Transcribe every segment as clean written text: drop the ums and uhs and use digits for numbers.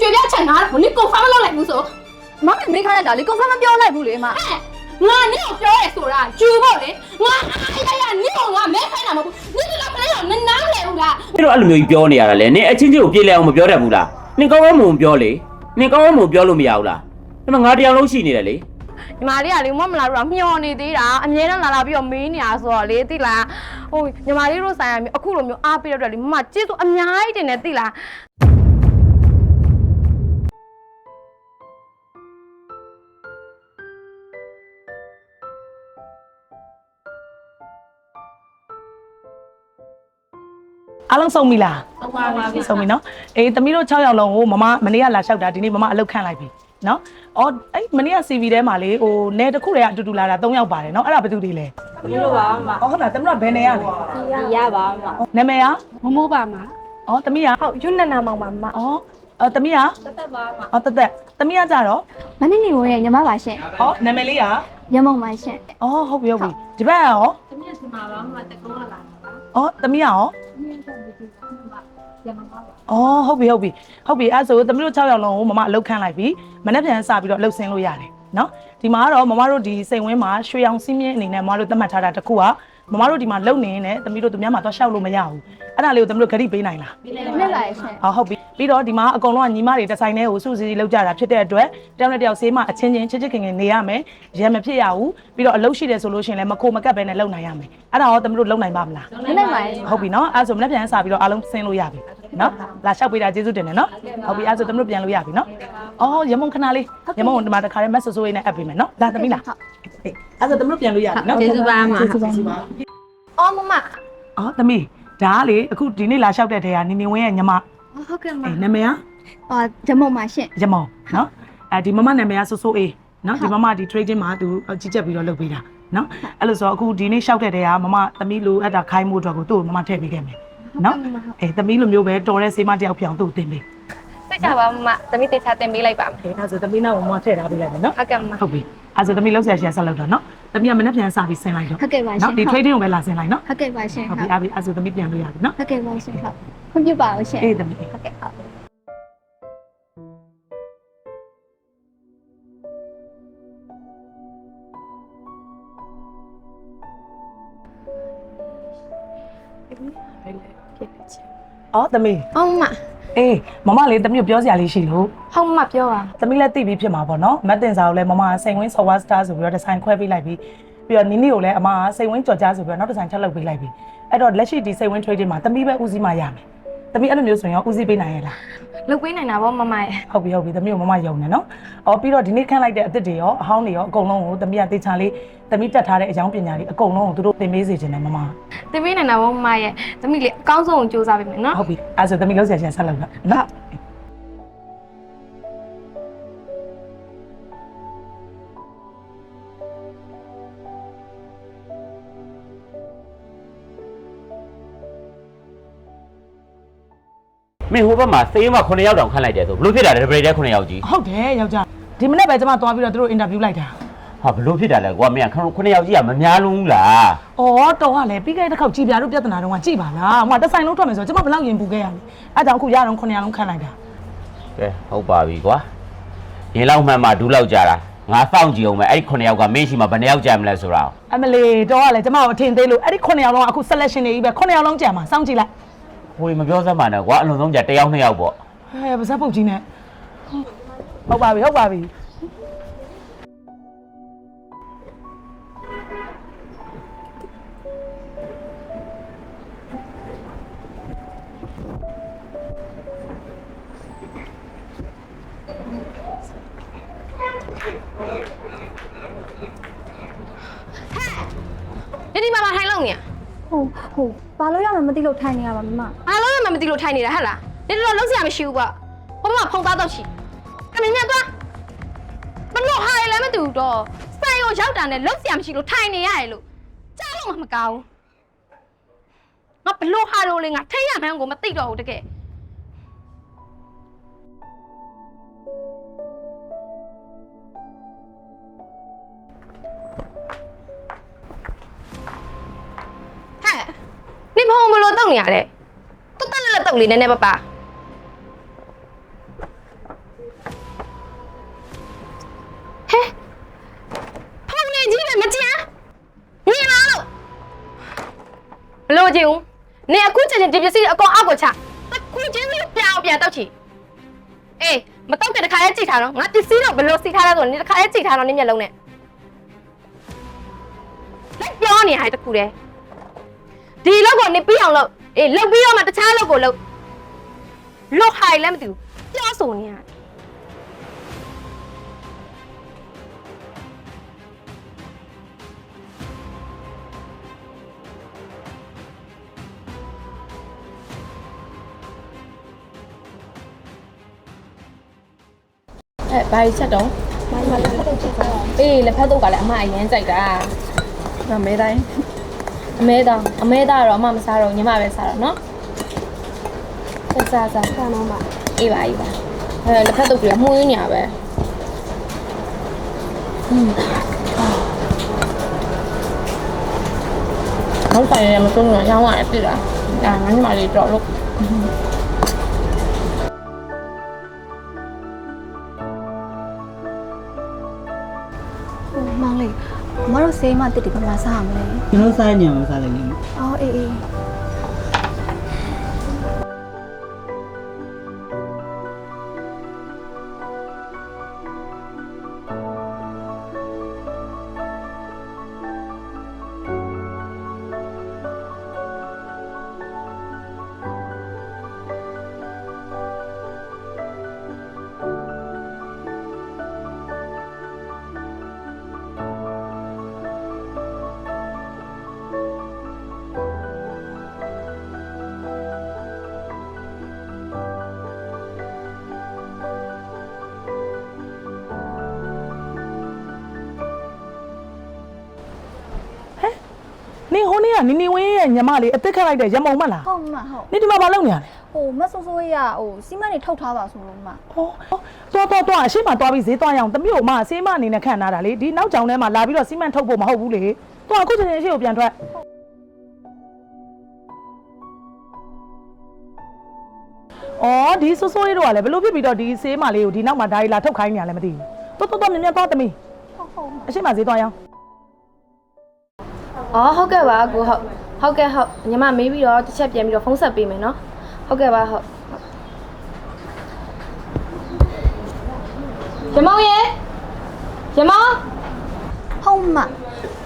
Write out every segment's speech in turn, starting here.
ကြွေပြချင်တာကိုနင်ကွန်ဖာမလုပ်လိုက်ဘူးဆိုမမမေးခိုင်းတာလေကွန်ဖာမပြောလိုက်ဘူးလေမငါနင့်ကိုပြောရဲဆိုတာကျူဖို့လေငါအဲ့ဒါရနင့်ကိုငါမဲခိုင်းတာမဟုတ်ဘူးနင်တို့ကလည်းနင်နားမလဲဘူးလားအဲ့တော့အဲ့လိုမျိုးကြီးပြောနေရတာလေနင်အချင်းချင်းကိုပြေးလဲအောင်မပြောတတ်ဘူးလားနင်ကောင်းကောင်းမုံပြောလေနင်ကောင်းကောင်းမုံပြောလို့မရဘူးလားဒါမှငါတရားလုံးရှိနေတယ်လေညီမလေးကလေမမလာတော့မျောနေသေးတာအမြဲတမ်းလာပြီးတော့မေးနေရဆိုတော့လေသိလားဟိုညီမလေးတို့ဆိုင်ရမျိုးအခုလိုမျိုးအားပေးရတော့လေမမကျေးဇူးအများကြီးတင်တယ်သိလားအားလုံးစုံပြီလားဟုတ်ပါပြီစုံပြီနော်အေးသမီးတို့6ယောက်လုံးကိုမနေ့ကလာလျှောက်တာဒီနေ့မမအလုပ်ခန့်လိုက်ပြီနော်အော်အဲ့မနေ့က CV ထဲမှာလေဟိုနယ်တစ်ခုတည်းကအတူတူလာတာ3ယောက်ပါတယ်နော်အဲ့ဒါဘယ်သူတွေလဲသမီးတို့ပါမဟုတ်လားသမီးတို့ဘယ်နယ်ရလဲရပါမနာမည်ရမမိုးပါမအော်သမီးရဟုတ်ရွနနာမောင်ပါမအော်သမီးရတက်ပါမအော်တက်သမီးရကြတော့မနေ့နေဝင်ရဲ့ညီမပါရှင်အော်နာမည်လေးရရမုံပါရှင်အော်ဟုတ်ပြီဒီဘက်ရောသမီးကဒီမှာပါမတကုန်းလာတာအော်သမီးရရောရမပါအော်ဟုတ်ပြီအဲ့ဆိုသမီးတို့6ယောက်လုံးကိုမမအလုပ်ခန့်လိုက်ပြီမနေ့ပြန်စပြီးတော့အလုပ်ဆင်းလို့ရတယ်နော်ဒီမှာကတော့မမတို့ဒီစိန်ဝင်းမှာရွှေအောင်စီးမြင့်အနေနဲ့မမတို့သတ်မှတ်ထားတာတခုကမမတို့ဒီမှာလုံနေနေသမီးတို့သူများမှာတော့ရှောက်လို့မရဘူးအဲ့ဒါလေးကိုသမီးတို့ဂရိပေးနိုင်လားပေးပါရဲ့ရှင်ဟုတ်ပြီပြီးတော့ဒီမှာအကုန်လုံးကညီမတွေတစ်ဆိုင်ထဲကိုစုစည်းလောက်ကြတာဖြစ်တဲ့အတွက်တယောက်နဲ့တယောက်ဆေးမအချင်းချင်းချစ်ချစ်ခင်ခင်နေရမယ်ရံမဖြစ်ရဘူးပြီးတော့အလုပ်ရှိတယ်ဆိုလို့ရှိရင်လည်းမခိုမကပ်ပဲနဲ့လုပ်နိုင်ရမယ်အဲ့ဒါရောသမီးတို့လုပ်နိုင်ပါမလားနိုင်ပါရဲ့ဟုတ်ပြီနော်အဲ့ဆိုမနေ့ပြန်စပြီးတော့အားလုံးဆင်းလို့ရပြီနော်လာလျှောက်ပေးတာကျေးဇူးတင်တယ်နော်ဟုတ်ပြီအဲ့ဆိုသမီးတို့ပြန်လို့ရပြီနော်အော်ရမုံခဏလေးရမုံဒီမှာတစ်ခါတည်းမက်ဆိုးဆိုးလေးနဲ့အပ်ပေးမယ်နော်ဒါသမီးလားအဲ့ဆိုသမီးတို့ပြန်လို့ရပြီနော်ကျေးဇူးပါမှာအော်မမအော်သမီးဒါကလေအခုဒီနေ့လာလျှောက်တဲ့ထဲကနေနေဝင်းရဲ့ညီမဟုတ်ကဲ့မနာမည်ကရမုံပါရှင်ရမုံနော်ဒီမမနာမည်ကဆိုးဆိုးအေးနော်ဒီမမဒီ trading မှာသူကြီးကြက်ပြီးတော့လုပ်ပေးတာနော်အဲ့လိုဆိုအခုဒီနေ့လျှောက်တဲ့ထဲကမမသမီးလိုအပ်တာခိုင်းမှုအတွက်ကိုသူ့ကိုမမထည့်ပေးခဲ့မယ်နော်သမီးလိုမျိုးပဲတော်တဲ့ဆေးမတယောက်ဖြစ်အောင်သူ့ကိုတင်ပေးသိကြပါမသမီးတေချာတင်ပေးလိုက်ပါမယ်အဲ့ဆိုသမီးနောက်မထည့်ထားပေးလိုက်မယ်နော်ဟုတ်ကဲ့မဟုတ်ပြီအဲ့ဆိုသမီးလောက်ဆရာဆက်လုပ်တော့နော်သမီးကမနေ့ပြန်စပြီးဆင်းလိုက်တော့ဟုတ်ကဲ့ပါရှင်နော်ဒီ trading ကိုပဲလာဆင်းလိုက်နော်ဟုတ်ကဲ့ပါရှင်ဟုတ်ပြီအဲ့ဆိုသမီးပြန်လို့ရပြီနော်ဟုတ်ကဲ့ပါရှင်ဟုတ်ခွင့်ပြုပါဦးရှင်အေးသမီးဟုတ်ကဲ့ဟုတ်အော်သမီးအောင်မအေးမလေးသမီးကိုပြောစရာလေးရှိလို့ဟုတ်မပြောပါသမီးလည်းသိပြီးဖြစ်မှာပေါ့နော်မတ်တင်စာကိုလည်းမမစိန်ဝင်းဆော်ဝါစတာဆိုပြီးတော့ဒီဇိုင်းခွဲပေးလိုက်ပြီးပြီးတော့နီနီကိုလည်းအမစိန်ဝင်းကြော်ကြားဆိုပြီးတော့နောက်ဒီဇိုင်းထပ်လုပ်ပေးလိုက်ပြီးအဲ့တော့လက်ရှိဒီစိန်ဝင်း trading မှာသမီးပဲဦးစီးမှရမယ်သမီးအဲ့လိုမျိုးဆိုရင်ရောဦးစီးပေးနိုင်ရဲ့လားလုပ်ပေးနိုင်တာပေါ့မမရဲ့ဟုတ်ပြီသမီးကိုမမယုံနေနော်အော်ပြီးတော့ဒီနေ့ခန့်လိုက်တဲ့အစ်စ်တွေရောအဟောင်းတွေရောအကုန်လုံးကိုသမီးကတေချာလေးသမီးတက်ထားတဲ့အကြောင်းပညာတွေအကုန်လုံးကိုသူတို့သင်ပေးစေချင်တယ်မမသင်ပေးနိုင်တာပေါ့မမရဲ့သမီးလေးအကောင်းဆုံးကိုစူးစမ်းပေးမယ်နော်ဟုတ်ပြီအဲ့ဆိုသမီးလုံးဆရာဆက်လုပ်တော့နော်မင်းဟိုဘက်မှာစေးမှာ9ယောက်တောင်ခန့်လိုက်တယ်ဆိုဘလို့ဖြစ်တာလဲတပရိတ်တဲ့9ယောက်ကြီးဟုတ်တယ်ယောက်ျားဒီမနေ့ပဲကျွန်မသွားပြီးတော့သူတို့အင်တာဗျူးလိုက်တာဟာဘလို့ဖြစ်တာလဲကွာမင်း9ယောက်ကြီးကမများလုံးလားအော်တော်ကလည်းပြီးခဲ့တဲ့တစ်ခေါက်ကြည်ပြားတို့ပြဿနာတော့ကကြည်ပါလားဟိုတစ်ဆိုင်လုံးထွက်မယ်ဆိုကျွန်မဘယ်လောက်ရင်ပူခဲ့ရလဲအဲ့ကြောင့်အခုရတော့900လုံးခန့်လိုက်တာကဲဟုတ်ပါပြီကွာရင်လောက်မှန်မှဒူးလောက်ကြတာငါစောင့်ကြည့်အောင်မယ်အဲ့ဒီ9ယောက်ကမင်းရှိမှဘယ်နှယောက်ကြံမလဲဆိုတာအမလီတော်ကလည်းကျွန်မကိုအထင်သေးလို့အဲ့ဒီ9ယောက်လုံးကအခု selection တွေကြီးပဲ9ယောက်လုံးကြံမှာစောင့်ကြည့်လိုက်ဟိုမပြောစမ်းပါနဲ့ကွာအလုံးဆုံးကြ1ယောက်2ယောက်ပေါ့ဟဲ့ပါစပ်ပုတ်ကြီးနဲ့ဟုတ်ပါပြီဒီမှာထိုင်လို့နေဟုတ်ဘာလို့ရမှမသိလို့ထိုင်နေရပါမမဘာလို့ရမှမသိလို့ထိုင်နေတာဟဲ့လားဒီတော့လုံးစရာမရှိဘူးကွာဘာမှဖုံသားတော့ရှိအမေမြတ်သွားဘလို့ဟာရလည်းမတူတော့စိုင်ကိုရောက်တာနဲ့လုံးစရာမရှိလို့ထိုင်နေရတယ်လို့ကြားလို့မကောင်းငါဘလို့ဟာလို့လေငါထိတ်ရမှန်းကိုမသိတော့ဘူးတကယ်你帮我们落洞呀嘞，都带来了洞里的那爸爸。ကြည့်ဦးနင်အခုချက်ချင်းဒီပစ္စည်းအကောင်အောက်ကိုချခုချင်းစီပြန်အောင်ပြန်တောက်ချီအေးမတောက်တဲ့တခါရဲကြည့်ထားတော့ငါပစ္စည်းတော့ဘယ်လိုစီထားလဲဆိုနင်တခါရဲကြည့်ထားတော့နင်မျက်လုံးနဲ့လက်ပြောနေရတဲ့တခုတည်းဒီလောက်ကိုနင်ပြီးအောင်လုပ်အေးလုပ်ပြီးတော့မှတခြားလောက်ကိုလုပ်လို့ဟိုင်လည်းမသိဘူးပြောဆိုနေရဘာကြီးချက်တော့မမလက်ဖက်တော့ချက်တော့အေးလက်ဖက်တော့ကလည်းအမအရင်ကြိုက်တာမမဲတိုင်းအမဲသားတော့အမမစားတော့ညီမပဲစားတော့နော်စားတော့မအေးပါလက်ဖက်တော့ပြမှုရင်းညာပဲနောက်ဆိုင်ရမဆုံးတော့ရောင်းရတယ်ပြတာငါညီမလေးတော့လို့မောင်လေးမတို့ဆေးမတက်တယ်ဘာမှစားရမလဲ ကျွန်တော်စားနေမှာစားလိုက်လိမ့်မယ် အော်အေးနင်ဟိုနေ့ကနီနီဝင်းရဲ့ညီမလေးအသက်ခတ်လိုက်တဲ့ရမုံမလား ဟုတ်မဟုတ် နင်ဒီမှာဘာလုပ်နေရလဲ ဟိုမဆိုးဆိုးရဟိုစီမံနေထုတ်ထားပါဆိုလို့မ တော့အရှိမသွားပြီးဈေးသွားရအောင်တမျိုးအမဆေးမအနေနဲ့ခန့်ထားတာလေဒီနောက်ကြောင်ထဲမှာလာပြီးတော့စီမံထုတ်ဖို့မဟုတ်ဘူးလေတော့အခုချိန်အရှိကိုပြန်ထွက်အော်ဒီဆိုးဆိုးလေးတို့ကလည်းဘလို့ဖြစ်ပြီးတော့ဒီဆေးမလေးကိုဒီနောက်မှာဒါရီလာထုတ်ခိုင်းနေရလဲမသိဘူးတော့မြင်သွားသမီး ဟုတ် အရှိမဈေးသွားရအောင် อ๋อဟုတ်ကဲ့ပါကိုဟုတ်ကဲ့ညီမမေးပြီးတော့တစ်ချက်ပြန်ပြီးတော့ဖုန်းဆက်ပေးမယ်နော်ဟုတ်ကဲ့ပါဟုတ်ရမောင်ရေရမောင် ဟုတ်မ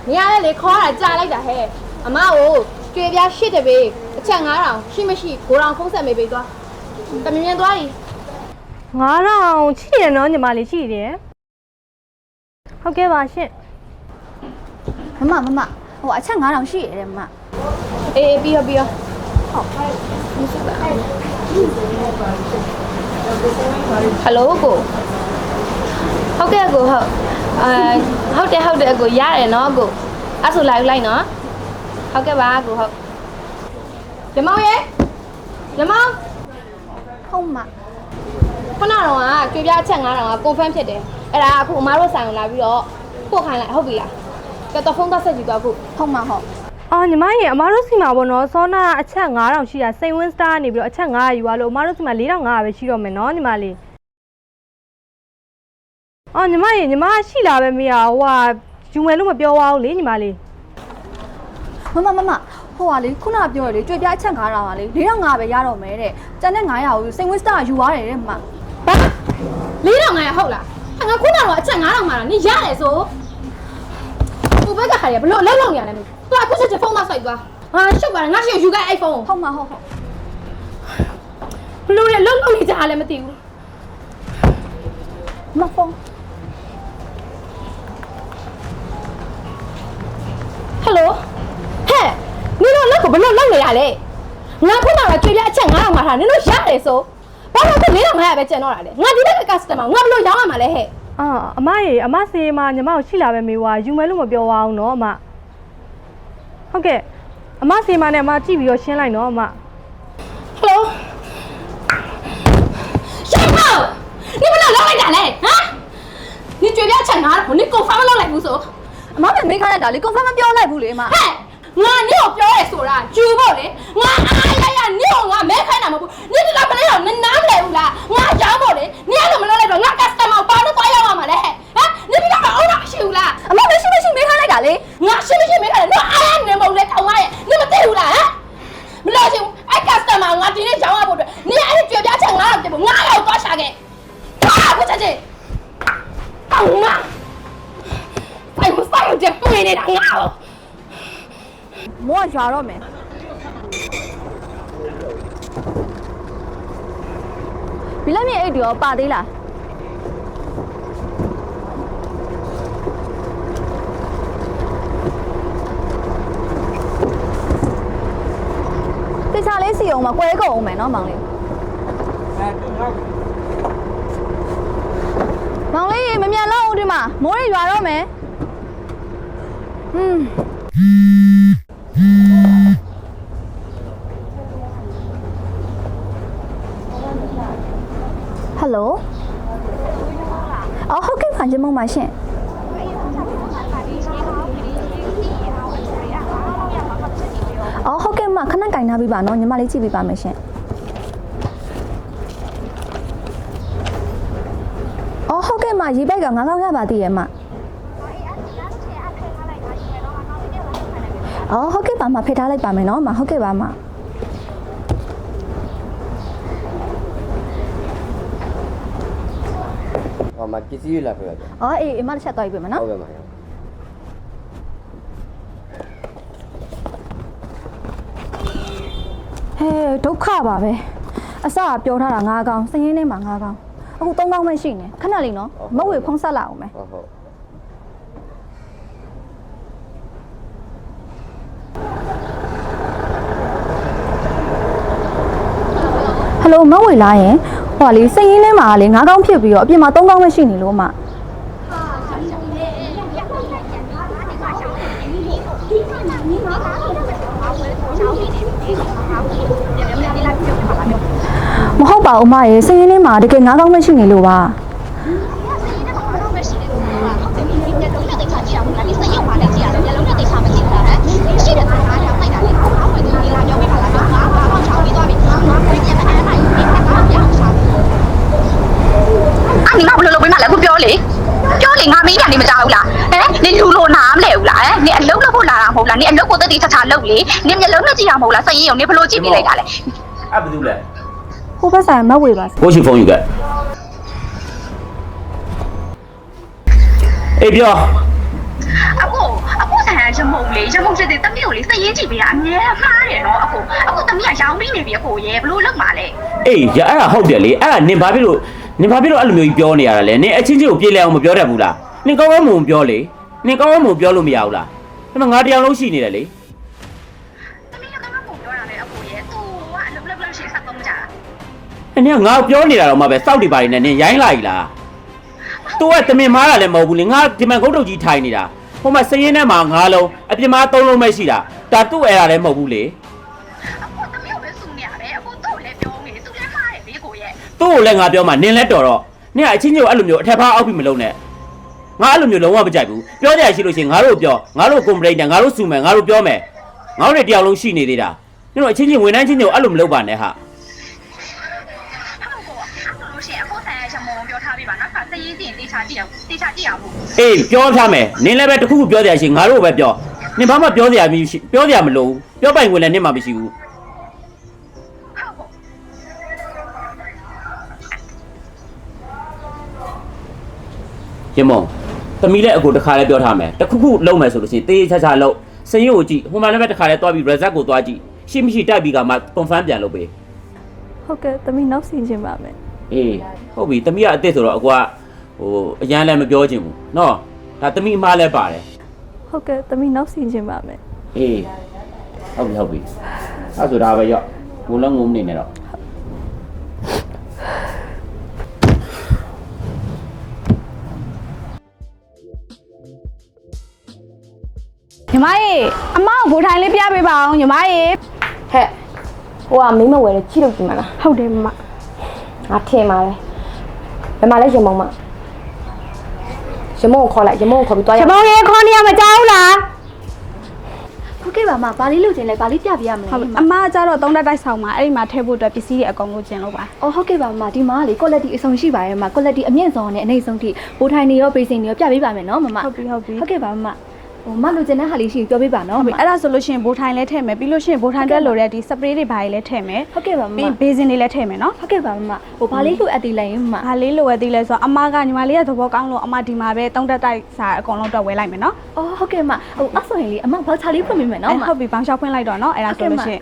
နေရလေခေါ်တာကြာလိုက်တာဟဲ့အမကိုကြွေပြား8တပေးအချက်9000ရှိမရှိ9000ဖုန်းဆက်မေးပေးသွားတမြင်မြန်သွားပြီ9000ရှိတယ်နော်ညီမလေးရှိတယ်ဟုတ်ကဲ့ပါရှင့် မဟိုအချက်9000ရှိရတယ်မ အေးပြီးရောဟယ်လိုကိုဟုတ်ကဲ့ကိုဟုတ်တယ်ကိုရတယ်နော်ကိုအဲ့ဆိုလိုက်နော်ဟုတ်ကဲ့ပါကိုဟုတ်ရမောင်ရေရမောင် ဟုတ်မ ခုနကတော့ကြွေပြားအချက်9000က confirm ဖြစ်တယ်အဲ့ဒါအခုအမားတို့ဆိုင်ကိုလာပြီးတော့ပို့ခိုင်းလိုက်ဟုတ်ပြီလားတော့ဖုန်းသက်ဆက်ကြည့်သွားခု ဟုတ်မဟုတ် အော်ညီမရေအမားတို့စီမှာပေါ့နော်စောနာအချက်9000ရှိတာစိန်ဝင်းစတာကနေပြီးတော့အချက်900ယူသွားလို့အမားတို့စီမှာ4500ပဲရှိတော့မယ်နော်ညီမလေးအော်ညီမရေညီမရှိလာပဲမေးရဟိုဟာယူမယ်လို့မပြောပါဘူးလေညီမလေး မဟိုကလေခုနပြောရလေကြွေပြားအချက်9000ပါလေ4500ပဲရတော့မယ်တဲ့ကျန်တဲ့900ကိုစိန်ဝင်းစတာယူရတယ်တဲ့မ ဘာ4500ဟုတ်လားငါခုနကတော့အချက်9000မှာနင်ရတယ်ဆိုဟိုဘက်ကခါရဘလို့လောက်နေရလဲမင်းသူအခုချက်ဖုန်းမဆိုင်သွားဟာရှုပ်ပါငါရှိယူခဲ့အဲ့ဖုန်း ဟုတ်မဟုတ် ဘလို့လဲလောက်နေကြလဲမသိဘူး မဖုန်း ဟယ်လိုဟဲ့နင်တို့လောက်ကိုဘလို့လောက်နေရလဲငါခုနကကြွေပြအချက်9000မှာထားနင်တို့ရတယ်ဆိုဘာလို့လဲ4500ပဲကျန်တော့တာလဲငါဒီဘက်က customer ငါဘလို့ရောင်းရမှာလဲဟဲ့ အာအမရေအမစီမှာညီမကိုရှိလာပဲမေးွာယူမယ်လို့မပြောပါဘူးနော်အမဟုတ်ကဲ့အမစီမှာနဲ့အမကြည့်ပြီးတော့ရှင်းလိုက်နော်အမ ဟယ်လိုရှင်းပါနင်ဘလို့လောက်လိုက်တာလဲဟမ်နင်ကြွေပြအချက်9000နင် confirm လောက်လိုက်ဘူးဆို အမမေးခိုင်းလိုက်တာလေ confirm မပြောလိုက်ဘူးလေအမ ဟဲ့ငါနင့်ကိုပြောရဲဆိုတာယူဖို့လေငါအားရနင့်ကိုငါမဲခိုင်းတာမဟုတ်ဘူးနင်ဒီလောက်မလဲတော့နင်နားမလဲဘူးလားငါရောင်းဖို့လေနင်အဲ့လိုမလုပ်လိုက်တော့ငါ customer ဘာလို့သွားရောက်ရမှာလဲဟဲ့နင်ဒီလောက်တော့အုံးတာမရှိဘူးလား အမမရှိမေးခိုင်းလိုက်တာလေ ငါရှိမရှိမဲခိုင်းတယ်နင်အားရနေမဟုတ်လဲထောင်ရရဲ့နင်မသိဘူးလားဟမ် ခဲ့ဟာကိုချက်ချင်းတောင်းမဆိုင်ကိုဆိုင်ကိုကျမှွေနေတာငါ့ မောရွာတော့မယ်ဘီလက်မြေအိတ်တွေရောပါသေးလားတခြားလေးစီအောင်မှာကွဲကုန်အောင်မယ်နော်မောင်လေးမောင်လေးမမြန်လောက်အောင်ဒီမှာမိုးရရွာတော့မယ်ဟယ်လိုဟုတ်ကဲ့ခင်ဗျမမရှင်ဟုတ်ကဲ့မခဏကင်ထားပြီးပါနော်ညီမလေးကြည့်ပေးပါမယ်ရှင်ဟုတ်ကဲ့မရေပိုက်က9កောင်းရပါသေးရဲ့မဟုတ်ကဲ့ပါမဖိထားလိုက်ပါမယ်နော်မဟုတ်ကဲ့ပါမမပစ္စည်းရလာပြရတယ်။အေးအမတစ်ချက်သွားပြီးပြီမနော်။ဟုတ်ကဲ့ပါဟဲဒုက္ခပါပဲ။အစကပြောထားတာ9កောင်းစရင်းထဲမှာ9កောင်း။အခု3កောင်းပဲရှိနေ။ခဏလေးနော်။မဝေဖုံးဆက်လာအောင်မယ်။ဟုတ်ဟယ်လိုမဝေလားယင်ဟိုလေစရင်းထဲမှာလေ9កောင်းဖြစ်ပြီးတော့အပြင်မှာ3កောင်းပဲရှိနေလို့မမဟုတ်ပါဘူးမရေစရင်းထဲမှာတကယ်9កောင်းပဲရှိနေလို့ပါ你ငါဘလို့လုပ်ပေးမှလဲအခုပြောလေငါမင်းကနေမကြောက်ဘူးလားနင်လူလို့နားမလဲဘူးလားနင်အလုံးလုပ်ဖို့လာတာမဟုတ်လားနင်အလုံးကိုတက်တိချာချာလုပ်လေနင်မျက်လုံးနဲ့ကြည့်ရမဟုတ်လားစရင်ရုံနင်ဘလို့ကြည့်ပြလိုက်တာလဲအဲ့ဘာလို့လဲဟိုဘက်ဆိုင်မဝေပါကိုရှိဖုန်းယူခဲ့အေးပြောအခုဆိုင်ရရမုံလေရမုံစစ်တဲ့တမီးကိုလေစရင်ကြည့်ပေးတာအများမှားတယ်နော်အခုတမီးကရောင်းပြီးနေပြီအခုရေဘလို့လုပ်မှာလဲအေးရအဲ့ဒါဟုတ်တယ်လေအဲ့ဒါနင်ဘာဖြစ်လို့အဲ့လိုမျိုးကြီးပြောနေရတာလဲနင်အချင်းချင်းကိုပြေးလဲအောင်မပြောတတ်ဘူးလားနင်ကောင်းကောင်းမုံပြောလေနင်ကောင်းကောင်းမုံပြောလို့မရဘူးလားဒါမှငါတရားလုံးရှိနေတယ်လေတမီးကကောင်းကောင်းမုံပြောတာလေအခုရေသူကအလုပ်လုပ်ရှေ့ဆက်သုံးကြတာအဲ့နင်ကငါပြောနေတာတော့မှပဲစောက်တွေပါနေနဲ့နင်ရိုင်းလာ ਈ လားသူကတမင်မားတာလည်းမဟုတ်ဘူးလေငါဒီမှာဂုတ်တုတ်ကြီးထိုင်နေတာဟိုမှာစရင်ထဲမှာ9လုံးအပြင်မှာ3လုံးပဲရှိတာဒါသူ့အဲ့ဒါလည်းမဟုတ်ဘူးလေအခုတမီးကိုပဲစုနေရတယ်အခုသူ့လည်းပြောနေသူလည်းမှားတယ်လေကိုရဲ့သူ့ကိုလည်းငါပြောမှနင်လည်းတော်တော့နင်ကအချင်းချင်းကိုအဲ့လိုမျိုးအထက်ဖားအောက်ပြီးမလုံးနဲ့ငါအဲ့လိုမျိုးလုံးဝမကြိုက်ဘူးပြောကြရရှိလို့ရှိရင်ငါတို့ပြောငါတို့ကွန်ပလိတ်နဲ့ငါတို့စုမယ်ငါတို့ပြောမယ်ငါတို့တွေတယောက်လုံးရှိနေသေးတာနင်တို့အချင်းချင်းဝန်ထမ်းချင်းချင်းကိုအဲ့လိုမလုပ်ပါနဲ့ဟာအေးပြောထားမယ်နင်လည်းပဲတခုခုပြောကြရရှိငါတို့ပဲပြောနင်ဘာမှပြောစရာမရှိပြောစရာမလိုဘူးပြောပိုင်ဝင်လည်းနင်မှမရှိဘူးရမုံသမီးလည်းအကိုတခါလည်းပြောထားမယ်တခုခုလုံးမယ်ဆိုလို့ရှိရင်တေးချာချာလုံးစရင်ကိုကြည့်ဟိုမှာလည်းပဲတခါလည်းတွားပြီး result ကိုတွားကြည့်ရှိမရှိတိုက်ပြီးကမှ confirm ပြန်လုပ်ပေးဟုတ်ကဲ့သမီးနောက်ဆင်ခြင်းပါမယ်အေးဟုတ်ပြီသမီးကအစ်စ်ဆိုတော့အကွာဟိုအရန်လည်းမပြောချင်ဘူးနော်ဒါသမီးအမားလည်းပါတယ်ဟုတ်ကဲ့သမီးနောက်ဆင်ခြင်းပါမယ်အေးဟုတ်ပြီအဲ့ဆိုဒါပဲရော့ဘုံလုံးငုံနေနေတော့ညီမရေအမကိုဘိုးထိုင်လေးပြပေးပါအောင်ညီမရေဟဲ့ဟိုကမင်းမဝယ်တဲ့ကြီးလို့ပြင်မလားဟုတ်တယ်မမငါထင်ပါလေဘယ်မှာလဲရမုံမရမုံကိုခေါ်လိုက်ရမုံကိုခေါ်ပြီးတွားရရမုံရေခေါ်နေရမကြောက်ဘူးလားဟုတ်ကဲ့ပါမဘာလေးလုပ်ခြင်းလဲဘာလေးပြပြရမလဲဟုတ်အမကကြတော့3တက်တိုက်ဆောင်မှာအဲ့ဒီမှာထည့်ဖို့အတွက်ပစ္စည်းတွေအကုန်လုံးကျင်လို့ပါဟုတ်ကဲ့ပါမဒီမှာလေ quality အစုံရှိပါတယ်မ quality အမြင့်ဆုံးနဲ့အနှိမ့်ဆုံးထိဘိုးထိုင်နေရောပေးစင်နေရောပြပေးပါမယ်နော်မမဟုတ်ပြီဟုတ်ကဲ့ပါမ ဟိုမလူကျင်တဲ့ဟာလေးရှိပြောပြပါနော် အဲ့ဒါဆိုလို့ရှိရင်ဘိုးထိုင်လည်းထည့်မယ်ပြီးလို့ရှိရင်ဘိုးထိုင်တွက်လို့တဲ့ဒီ spray တွေဘာတွေလည်းထည့်မယ် ဟုတ်ကဲ့ပါမမ ပြီး basin တွေလည်းထည့်မယ်နော် ဟုတ်ကဲ့ပါမမဟိုဘာလေးလိုအပ်သေးလဲမမ ဘာလေးလိုရသေးလဲဆိုတော့အမကညီမလေးရဲ့သဘောကောင်းလို့အမဒီမှာပဲတုံးတက်တိုက်စာအကုန်လုံးတော့ဝယ်လိုက်မယ်နော် အော်ဟုတ်ကဲ့မဟိုအဲ့ဆိုရင်လေအမဘောက်ချာလေးဖွင့်မိမယ်နော်မ ဟုတ်ပြီဘောင်းရှောက်ဖွင့်လိုက်တော့နော်အဲ့ဒါဆိုလို့ရှိရင်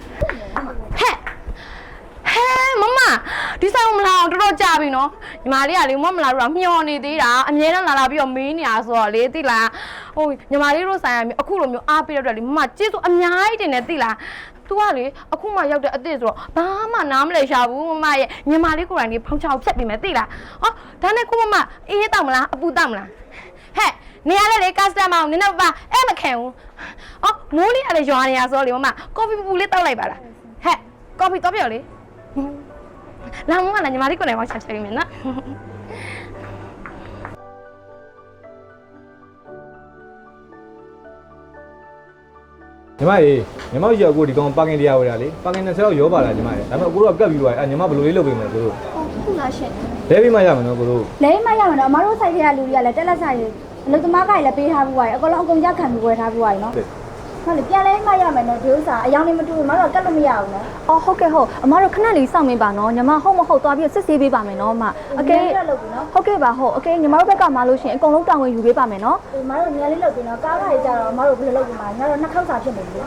ဟဲ့မမဒီဆိုင်ကိုမလာအောင်တော်တော်ကြာပြီနော်ညီမလေးကလေမလာတော့မျောနေသေးတာအမြဲတမ်းလာပြီးတော့မေးနေတာဆိုတော့လေသိလားဟိုညီမလေးတို့ဆိုင်ရမျိုးအခုလိုမျိုးအားပေးရတဲ့လေမမကျေးဇူးအများကြီးတင်နေသိလား तू ကလေအခုမှရောက်တဲ့အစ်စ်ဆိုတော့ဘာမှနားမလည်ရှာဘူးမမရဲ့ညီမလေးကိုယ်တိုင်နေဖောင်းချောက်ဖြတ်ပြီးမယ်သိလားဟောဒါနဲ့ကိုမမအေးတောက်မလားအပူတောက်မလားဟဲ့နေရလေ customer ကိုနင်တော့ပါအဲ့မခံဘူးအော်မိုးလေးအဲ့လေရွာနေရဆိုလေမမကော်ဖီပူလေးတောက်လိုက်ပါလားဟဲ့ကော်ဖီတော့ပြောလေလာမမလာညီမလေးကိုယ်တိုင်မောက်ချချပြီးမယ်နော် ညီမရေညီမကြီးကကိုဒီကောင်ပါကင်တရားဝယ်တာလေပါကင်20လောက်ရောပါလားညီမရေဒါပေမဲ့ကိုတို့ကကတ်ပြီးသွားတယ်ညီမဘယ်လိုလေးလုပ်ပေးမလဲကိုတို့ ဟုတ်လားရှင် လဲပြီးမှရမယ်နော်ကိုတို့ လဲမရမှာတော့အမတို့ဆိုင်ထဲကလူတွေကလည်းတက်လက်ဆိုင်အလုပ်သမားကလည်းပေးထားပြီးသွားတယ်အကုန်လုံးအကုန်ကြခံပြီးဝယ်ထားပြီးသွားတယ်နော်ဟုတ်လေပြန်လဲမရမယ်နော်ဒီဥစ္စာအယောင်လေးမတူဘူးမတော့ကတ်လို့မရဘူးနော် အော်ဟုတ်ကဲ့ဟုတ်အမတို့ခဏလေးစောင့်မင်းပါနော်ညီမဟုတ်မဟုတ်သွားပြီးစစ်ဆေးပေးပါမယ်နော်မအကဲဟုတ်ကဲ့ပါဟုတ်အကဲညီမတို့ဘက်ကမှလို့ရှိရင်အကုန်လုံးတောင်းဝင်ယူပေးပါမယ်နော် ဒီမတို့ညာလေးလုပ်ပြီးနော်ကားကားကြီးကြတော့အမတို့ဘယ်လိုလုပ်ပြီးမှာညာတော့နှစ်ခေါက်စာဖြစ်နေပြီ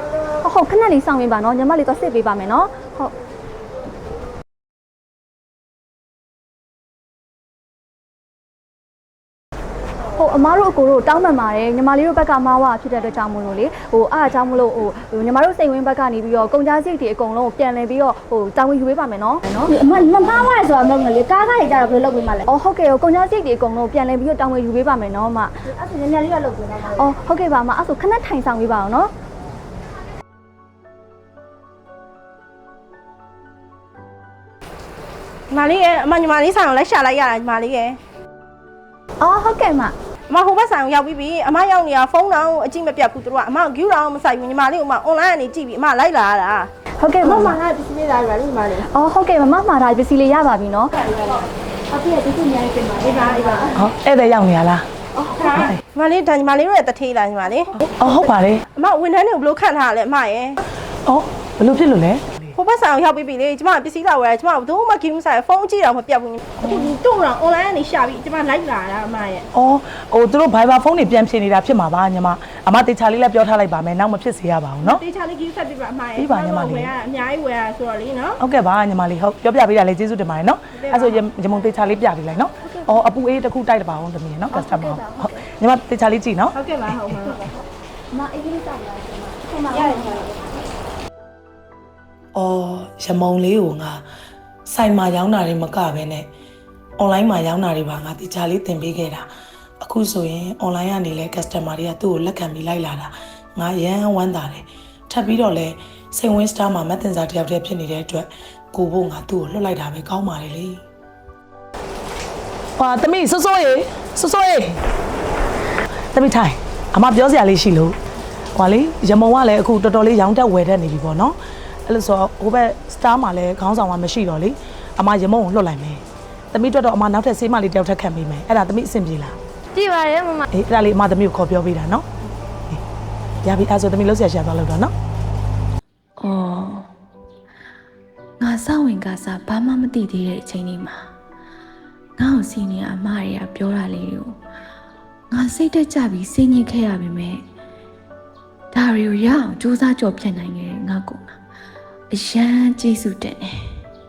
ဟုတ်ခဏလေးစောင့်မင်းပါနော်ညီမလေးသွားစစ်ပေးပါမယ်နော်ဟုတ်ဟိုအမားတို့အကိုတို့တောင်းပန်ပါတယ်ညီမလေးတို့ဘက်ကမားဝါဖြစ်တဲ့အတွက်ကြောင့်မို့လို့လေဟိုအားအကြောင်းမလို့ဟိုညီမတို့စိတ်ဝင်းဘက်ကနေပြီးတော့ကုန်ကြစိတ်တွေအကုန်လုံးပြန်လည်ပြီးတော့ဟိုတောင်းဝင်ယူပေးပါမယ်နော်နော် အမမားဝါဆိုတာမဟုတ်ဘူးလေကားကားကြီးကြတော့ဘယ်လိုလုပ်ပြီးမှာလဲ အော်ဟုတ်ကဲ့ကုန်ကြစိတ်တွေအကုန်လုံးပြန်လည်ပြီးတော့တောင်းဝင်ယူပေးပါမယ်နော်မ အဲ့ဒါညာလေးကလုပ်ပြီးနော် အော်ဟုတ်ကဲ့ပါမအဲ့ဆိုခဏထိုင်ဆောင်ပေးပါအောင်နော် ညီမလေးရဲ့အမညီမလေးဆိုင်ကိုလိုက်ရှာလိုက်ရတာညီမလေးရဲ့ အော်ဟုတ်ကဲ့မ အမဟိုဘက်ဆိုင်ကိုရောက်ပြီးပြီအမရောက်နေတာဖုန်းတောင်အကြည့်မပြတ်ဘူးသူတို့ကအမဂူတောင်မဆိုင်ဘူးညီမလေးကအွန်လိုင်းကနေကြည့်ပြီးအမလိုက်လာရတာ ဟုတ်ကဲ့ မ မ မကပစ္စည်းလေးလာပြီညီမလေး အော်ဟုတ်ကဲ့မမှားတာပစ္စည်းလေးရပါပြီနော် အဖေကဒီနေ့ညနေပြန်มาအေးပါ ဟောဧည့်သည်ရောက်နေရလား ညီမလေးဒါညီမလေးတို့ရဲ့တထေးလားညီမလေး အော်ဟုတ်ပါတယ် အမဝန်ထမ်းတွေကိုဘလို့ခန့်ထားရလဲအမရဲ့ အော်ဘယ်လိုဖြစ်လို့လဲ ဟိုဘက်ဆိုင်ကိုရောက်ပြီးပြီလေကျမပစ္စည်းလာဝယ်တယ်ကျမဘယ်သူမှဂူးမဆိုင်ဖုန်းကြည့်တော့မပြတ်ဘူးအခုဒီတို့တော့အွန်လိုင်းကနေရှာပြီးကျမလိုက်လာတာအမရဲ့ အော်ဟိုသူတို့ Viber ဖုန်းတွေပြန်ဖြေနေတာဖြစ်မှာပါညီမအမတေချာလေးလည်းပြောထားလိုက်ပါမယ်နောက်မဖြစ်စေရပါဘူးနော် တေချာလေးဂူးဆက်ပြီးပါအမရဲ့ ပြီးပါညီမလေး ဝယ်ရအများကြီးဝယ်ရဆိုတော့လေနော် ဟုတ်ကဲ့ပါညီမလေးဟုတ်ပြောပြပေးတာလေးကျေးဇူးတင်ပါတယ်နော်အဲ့ဆိုရမုံတေချာလေးပြပေးလိုက်နော်အော်အပူအေးတစ်ခုတိုက်တပါအောင်တမီးနော် customer ဟုတ်ညီမတေချာလေးကြည့်နော် ဟုတ်ကဲ့ပါဟုတ်ပါ မအေးလေးတောက်လာတယ်မ ရတယ် အော်ရမုံလေးကိုငါစိုက်မှာရောင်းတာတွေမကဘဲနဲ့ online မှာရောင်းတာတွေပါငါတေချာလေးသင်ပေးခဲ့တာအခုဆိုရင် online ကနေလဲ customer တွေကသူ့ကိုလက်ခံပြီးလိုက်လာတာငါရမ်းဝမ်းသာတယ်ထပ်ပြီးတော့လဲစိတ်ဝင်စားမှာမတ်တင်စားတယောက်တည်းဖြစ်နေတဲ့အတွက်ကိုဖို့ငါသူ့ကိုလွတ်လိုက်တာပဲကောင်းပါတယ်လေဟာတမီးစိုးစိုးရေတမီးထိုင်အမပြောစရာလေးရှိလို့ဟွာလေရမုံကလည်းအခုတော်တော်လေးရောင်းတက်ဝယ်တတ်နေပြီပေါ့နော်အဲ့လိုဆိုဟိုဘက် star မှာလည်းခေါင်းဆောင်မှမရှိတော့လေအမရမုံကိုလွတ်လိုက်မယ်တမီးအတွက်တော့အမနောက်ထပ်ဆေးမလေးတယောက်ထပ်ခံပေးမယ်အဲ့ဒါတမီးအဆင်ပြေလား ကြည့်ပါရဲ့မမ အေးအဲ့ဒါလေးအမတမီးကိုခေါ်ပြောပေးတာနော်ရပြီအဲ့ဆိုတမီးလုံးဆရာရှာသွားလို့တော့နော် ။အော်ငါစောင့်ဝင်ကစားဘာမှမသိသေးတဲ့အချိန်လေးမှာငါ့ကိုစီနေအမတွေကပြောတာလေးကိုငါစိတ်တက်ကြပြီးစိတ်ညစ်ခဲ့ရပါမယ်။ဒါတွေကိုရအောင်စူးစမ်းကြော်ဖြတ်နိုင်ခဲ့ငါကအရန်ကျေးဇူးတင်တယ်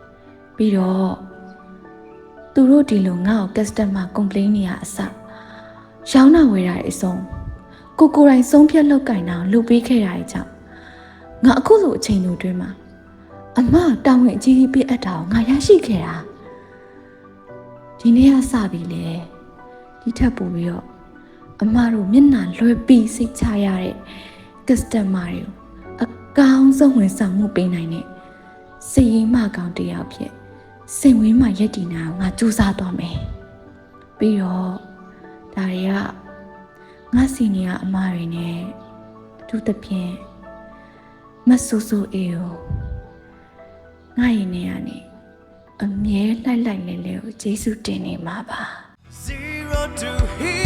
။ပြီးတော့သူတို့ဒီလိုငါ့ကို customer complaint နေရအစရောင်းတာဝယ်တာအဆုံးကိုယ်တိုင်ဆုံးဖြတ်လုပ်ကင်တာလုပ်ပေးခဲ့တာကြောင့်ငါအခုလိုအချိန်တို့တွင်းမှာအမတောင်းဝင်အကြီးကြီးပြအပ်တာကိုငါရရှိခဲ့တာဒီနေ့ကစပြီလေဒီထက်ပိုပြီးတော့အမတို့မျက်နှာလွှဲပြီးစိတ်ချရတဲ့ customer တွေကိုအကောင်းဆုံးဝန်ဆောင်မှုပေးနိုင်တဲ့စိတ်ရင်းမကောင်းတစ်ယောက်ဖြစ်စိတ်ဝင်းမှရက်တည်နေအောင်ငါကြိုးစားသွားမယ်ပြီးတော့ဒါတွေကငါစီနီယာအမတွေနဲ့အထူးသဖြင့်မဆူဆူအေကိုငါရင်နေရနေအမြဲလိုက်လဲလဲကိုကျေးဇူးတင်နေမှာပါ 0 to hero